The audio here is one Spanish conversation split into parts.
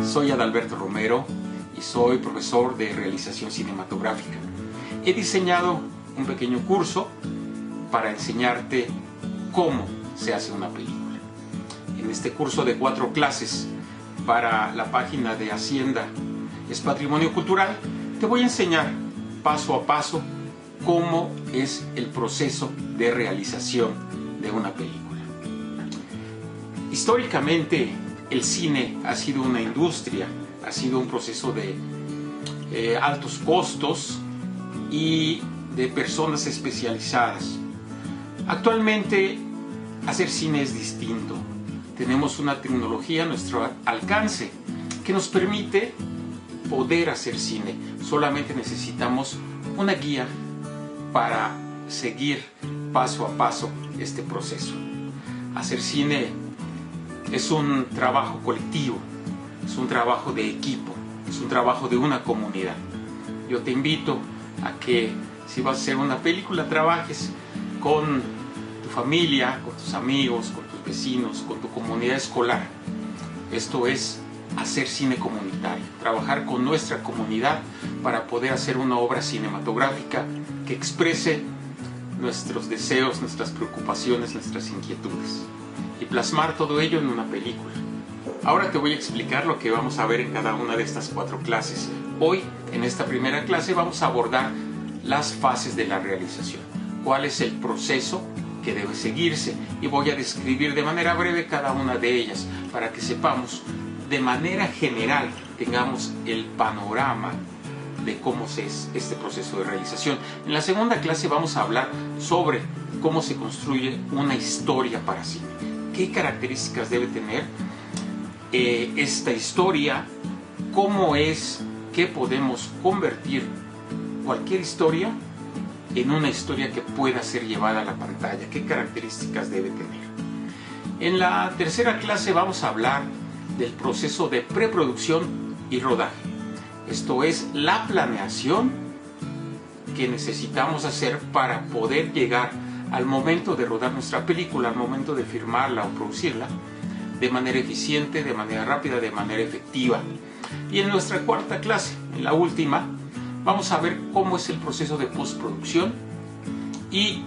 Soy Adalberto Romero y soy profesor de realización cinematográfica. He diseñado un pequeño curso para enseñarte cómo se hace una película. En este curso de 4 clases para la página de Hacienda es Patrimonio Cultural, te voy a enseñar paso a paso cómo es el proceso de realización de una película. Históricamente, el cine ha sido una industria, ha sido un proceso de altos costos y de personas especializadas. Actualmente, hacer cine es distinto. Tenemos una tecnología a nuestro alcance que nos permite poder hacer cine. Solamente necesitamos una guía para seguir paso a paso este proceso. Hacer cine es un trabajo colectivo, es un trabajo de equipo, es un trabajo de una comunidad. Yo te invito a que si vas a hacer una película, trabajes con tu familia, con tus amigos, con tus vecinos, con tu comunidad escolar. Esto es hacer cine comunitario, trabajar con nuestra comunidad para poder hacer una obra cinematográfica que exprese nuestros deseos, nuestras preocupaciones, nuestras inquietudes y plasmar todo ello en una película. Ahora te voy a explicar lo que vamos a ver en cada una de estas 4 clases. Hoy, en esta primera clase, vamos a abordar las fases de la realización. ¿Cuál es el proceso que debe seguirse? Y voy a describir de manera breve cada una de ellas para que sepamos de manera general, tengamos el panorama de cómo es este proceso de realización. En la segunda clase vamos a hablar sobre cómo se construye una historia para cine. ¿Qué características debe tener esta historia? ¿Cómo es que podemos convertir cualquier historia en una historia que pueda ser llevada a la pantalla? ¿Qué características debe tener? En la tercera clase vamos a hablar del proceso de preproducción y rodaje. Esto es la planeación que necesitamos hacer para poder llegar al momento de rodar nuestra película, al momento de filmarla o producirla, de manera eficiente, de manera rápida, de manera efectiva. Y en nuestra cuarta clase, en la última, vamos a ver cómo es el proceso de postproducción y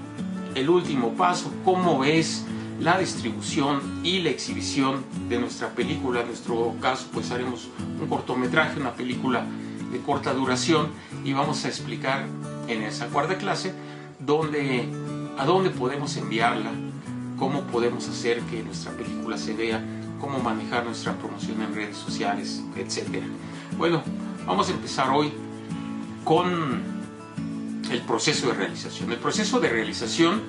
el último paso, cómo es la distribución y la exhibición de nuestra película. En nuestro caso, pues haremos un cortometraje, una película de corta duración, y vamos a explicar en esa cuarta clase a dónde podemos enviarla, cómo podemos hacer que nuestra película se vea, cómo manejar nuestra promoción en redes sociales, etc. Bueno, vamos a empezar hoy con el proceso de realización. El proceso de realización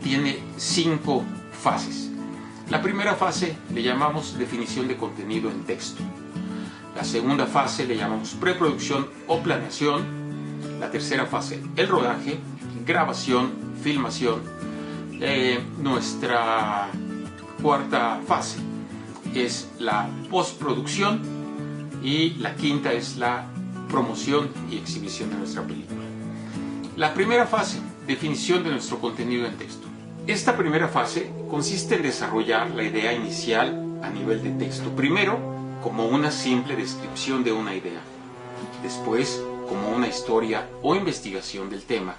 tiene 5 fases. La primera fase le llamamos definición de contenido en texto. La segunda fase le llamamos preproducción o planeación. La tercera fase, el rodaje, grabación, filmación. Nuestra cuarta fase es la postproducción y la quinta es la promoción y exhibición de nuestra película. La primera fase, definición de nuestro contenido en texto. Esta primera fase consiste en desarrollar la idea inicial a nivel de texto. Primero, como una simple descripción de una idea. Después, como una historia o investigación del tema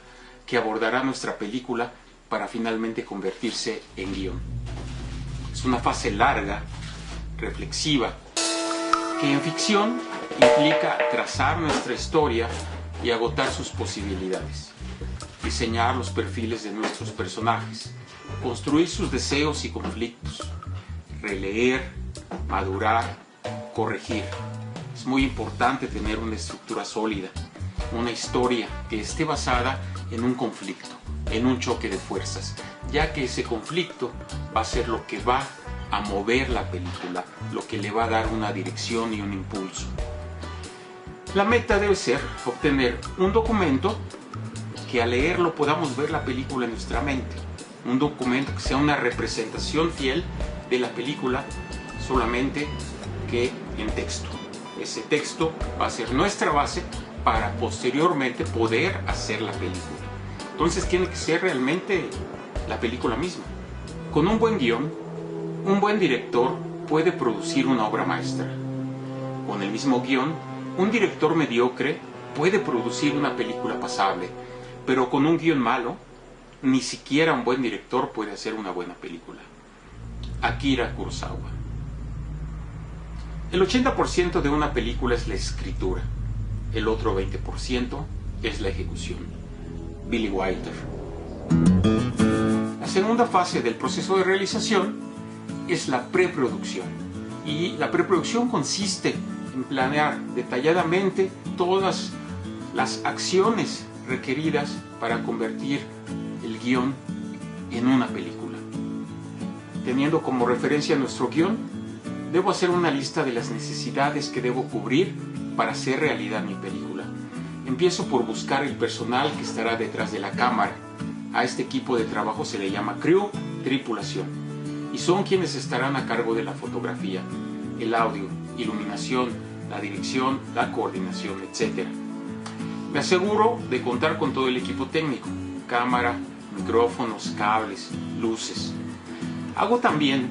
que abordará nuestra película para finalmente convertirse en guión. Es una fase larga, reflexiva, que en ficción implica trazar nuestra historia y agotar sus posibilidades, diseñar los perfiles de nuestros personajes, construir sus deseos y conflictos, releer, madurar, corregir. Es muy importante tener una estructura sólida, una historia que esté basada en un conflicto, en un choque de fuerzas, ya que ese conflicto va a ser lo que va a mover la película, lo que le va a dar una dirección y un impulso. La meta debe ser obtener un documento que al leerlo podamos ver la película en nuestra mente, un documento que sea una representación fiel de la película, solamente que en texto. Ese texto va a ser nuestra base para posteriormente poder hacer la película. Entonces tiene que ser realmente la película misma. Con un buen guión, un buen director puede producir una obra maestra. con el mismo guión, un director mediocre puede producir una película pasable, pero con un guión malo, ni siquiera un buen director puede hacer una buena película. Akira Kurosawa. El 80% de una película es la escritura, el otro 20% es la ejecución. Billy Wilder. La segunda fase del proceso de realización es la preproducción. Y la preproducción consiste en planear detalladamente todas las acciones requeridas para convertir el guión en una película. Teniendo como referencia nuestro guión, debo hacer una lista de las necesidades que debo cubrir para hacer realidad mi película. Empiezo por buscar el personal que estará detrás de la cámara. A este equipo de trabajo se le llama crew, tripulación, y son quienes estarán a cargo de la fotografía, el audio, iluminación, la dirección, la coordinación, etc. Me aseguro de contar con todo el equipo técnico, cámara, micrófonos, cables, luces. Hago también,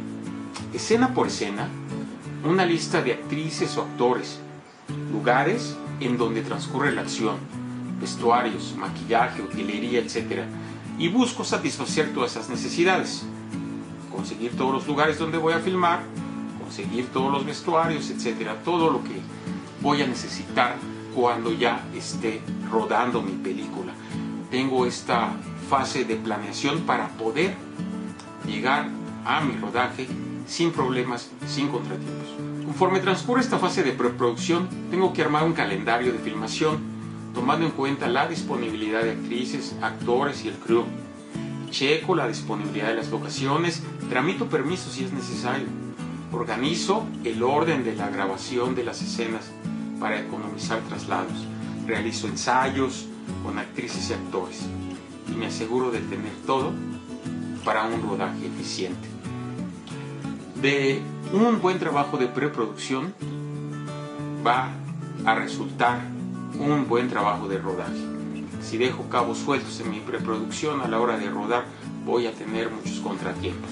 escena por escena, una lista de actrices o actores, lugares en donde transcurre la acción, vestuarios, maquillaje, utilería, etc. Y busco satisfacer todas esas necesidades. Conseguir todos los lugares donde voy a filmar, conseguir todos los vestuarios, etc. Todo lo que voy a necesitar cuando ya esté rodando mi película. Tengo esta fase de planeación para poder llegar a mi rodaje sin problemas, sin contratiempos. Conforme transcurre esta fase de preproducción, tengo que armar un calendario de filmación, tomando en cuenta la disponibilidad de actrices, actores y el crew. Checo la disponibilidad de las locaciones, tramito permisos si es necesario. Organizo el orden de la grabación de las escenas para economizar traslados. Realizo ensayos con actrices y actores. Y me aseguro de tener todo para un rodaje eficiente. De un buen trabajo de preproducción va a resultar un buen trabajo de rodaje. Si dejo cabos sueltos en mi preproducción, a la hora de rodar voy a tener muchos contratiempos.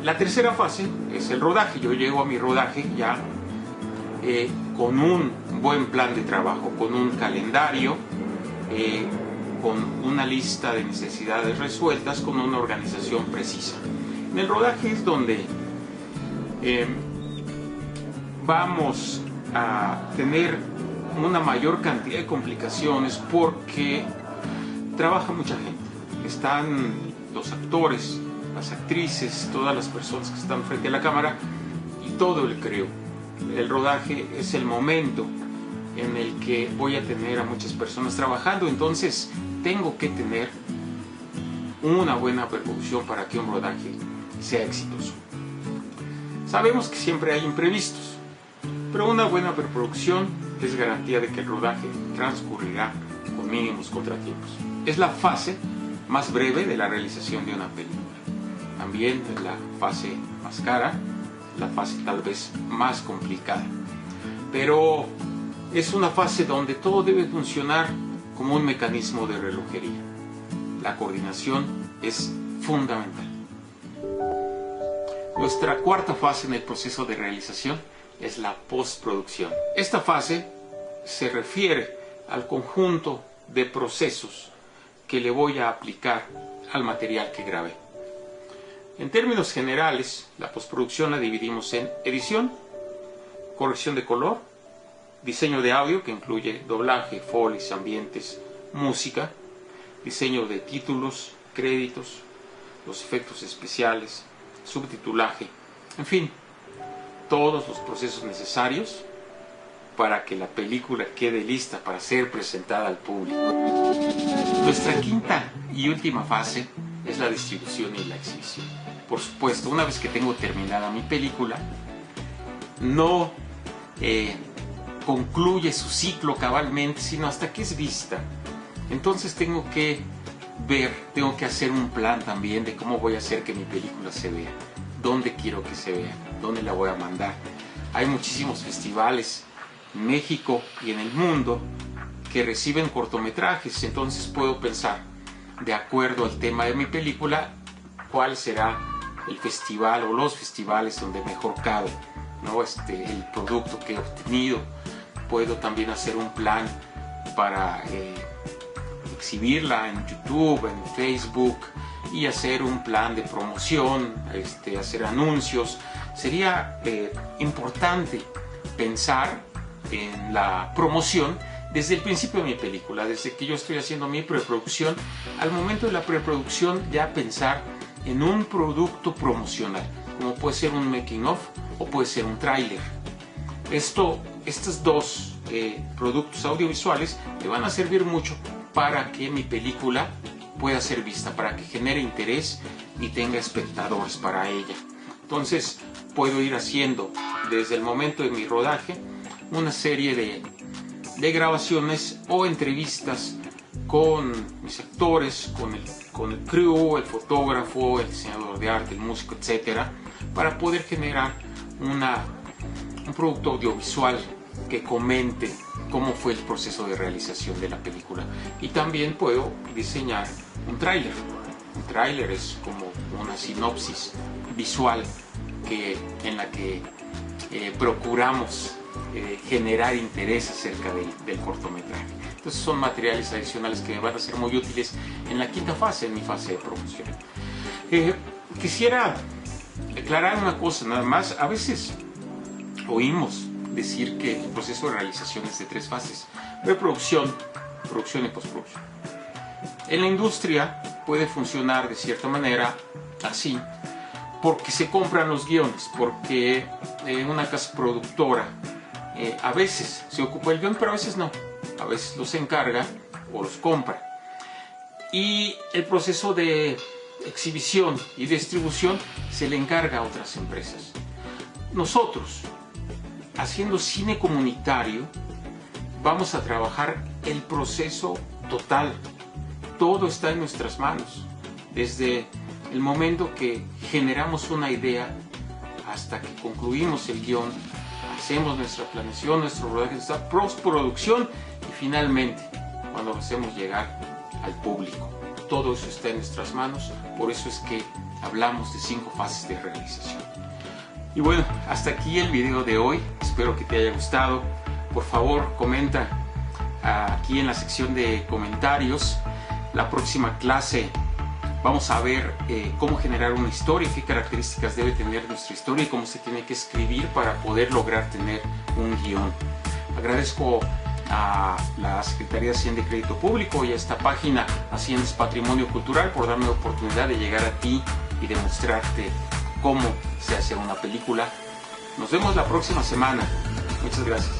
La tercera fase es el rodaje. Yo llego a mi rodaje ya con un buen plan de trabajo, con un calendario, con una lista de necesidades resueltas, con una organización precisa. En el rodaje es donde vamos a tener una mayor cantidad de complicaciones porque trabaja mucha gente. Están los actores, las actrices, todas las personas que están frente a la cámara y todo el crew. El rodaje es el momento en el que voy a tener a muchas personas trabajando, entonces tengo que tener una buena preproducción para que un rodaje sea exitoso. Sabemos que siempre hay imprevistos, pero una buena preproducción es garantía de que el rodaje transcurrirá con mínimos contratiempos. Es la fase más breve de la realización de una película. También es la fase más cara, la fase tal vez más complicada. Pero es una fase donde todo debe funcionar como un mecanismo de relojería. La coordinación es fundamental. Nuestra cuarta fase en el proceso de realización es la postproducción. Esta fase se refiere al conjunto de procesos que le voy a aplicar al material que grabé. En términos generales, la postproducción la dividimos en edición, corrección de color, diseño de audio que incluye doblaje, folies, ambientes, música, diseño de títulos, créditos, los efectos especiales, subtitulaje, en fin, todos los procesos necesarios para que la película quede lista para ser presentada al público. Nuestra quinta y última fase es la distribución y la exhibición. Por supuesto, una vez que tengo terminada mi película, no concluye su ciclo cabalmente, sino hasta que es vista. Entonces tengo que hacer un plan también de cómo voy a hacer que mi película se vea, dónde quiero que se vea, dónde la voy a mandar. Hay muchísimos festivales en México y en el mundo que reciben cortometrajes, entonces puedo pensar, de acuerdo al tema de mi película, cuál será el festival o los festivales donde mejor cabe. ¿no? El producto que he obtenido. Puedo también hacer un plan para exhibirla en YouTube, en Facebook, y hacer un plan de promoción, hacer anuncios. Sería importante pensar en la promoción desde el principio de mi película, desde que yo estoy haciendo mi preproducción. Al momento de la preproducción, ya pensar en un producto promocional, como puede ser un making of o puede ser un tráiler. Estos dos productos audiovisuales me van a servir mucho para que mi película pueda ser vista, para que genere interés y tenga espectadores para ella. Entonces puedo ir haciendo desde el momento de mi rodaje una serie de grabaciones o entrevistas con mis actores, con el crew, el fotógrafo, el diseñador de arte, el músico, etcétera, para poder generar un producto audiovisual que comente cómo fue el proceso de realización de la película. Y también puedo diseñar un tráiler. Un tráiler es como una sinopsis visual en la que procuramos generar interés acerca del cortometraje. Entonces son materiales adicionales que me van a ser muy útiles en la quinta fase, en mi fase de promoción. Quisiera aclarar una cosa nada más. A veces oímos decir que el proceso de realización es de 3 fases: preproducción, producción y postproducción. En la industria puede funcionar de cierta manera así, porque se compran los guiones, porque una casa productora a veces se ocupa el guión, pero a veces no. A veces los encarga o los compra. Y el proceso de exhibición y distribución se le encarga a otras empresas. Nosotros, haciendo cine comunitario, vamos a trabajar el proceso total. Todo está en nuestras manos. Desde el momento que generamos una idea hasta que concluimos el guión, hacemos nuestra planeación, nuestro rodaje, nuestra postproducción y finalmente cuando lo hacemos llegar al público. Todo eso está en nuestras manos, por eso es que hablamos de 5 fases de realización. Y bueno, hasta aquí el video de hoy, espero que te haya gustado. Por favor, comenta aquí en la sección de comentarios. La próxima clase vamos a ver cómo generar una historia, qué características debe tener nuestra historia y cómo se tiene que escribir para poder lograr tener un guión. Agradezco a la Secretaría de Hacienda y Crédito Público y a esta página Hacienda es Patrimonio Cultural por darme la oportunidad de llegar a ti y demostrarte cómo se hace una película. Nos vemos la próxima semana. Muchas gracias.